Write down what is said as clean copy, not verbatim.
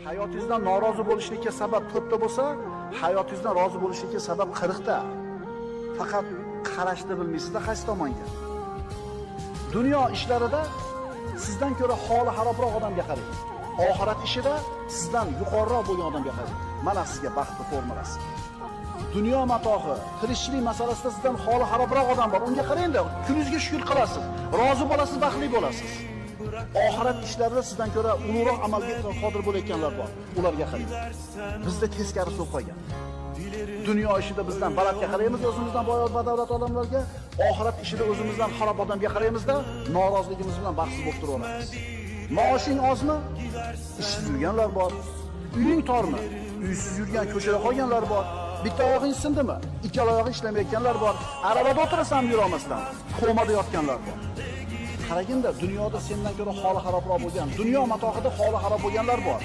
Hayotingizdan norozi bo'lishlikka sabab 4 ta bo'lsa, hayotingizdan rozi bo'lishlikka sabab 40 ta. Faqat qarashni bilmaysizda qaysi tomonga. Dunyo ishlarida sizdan ko'ra holi xarobroq odamga qarang. Oxirat ishida sizdan yuqoriroq bo'lgan odamga qarang. Mana sizga baxtli formulasi. Dunyo matohi, tirikchilik masalasida sizdan holi xarobroq odam bor. Unga qarang-da, kuningizga shukr qilasiz, rozi bo'lasiz, baxtli bo'lasiz. Oxirat ishlarida sizdan ko'ra ulug'roq amalga qodir bo'layotganlar bor. Ularga qarang. Bizda teskari bo'lib qolgan. Dunyo ishida bizdan balandga qaraymiz, o'zimizdan boyot badavlat odamlarga, oxirat ishida o'zimizdan xarob odamga qaraymizda, noroziligimiz bilan baxtsiz bo'lib turaveramiz. Maoshing ozmi? Ishsiz yurganlar bor. Uying tormi? Uysiz yurgan ko'chada qolganlar bor. Bitta oyog'ing sindimi? Ikkala oyog'ing ishlamayotganlar bor. Arabada o'tirasan yura olmasdan, komada yotganlar bor. Qaraganda dunyoda sendan ko'ra holi xarobroq bo'lgan, dunyo matohida holi xarob bo'lganlar bor.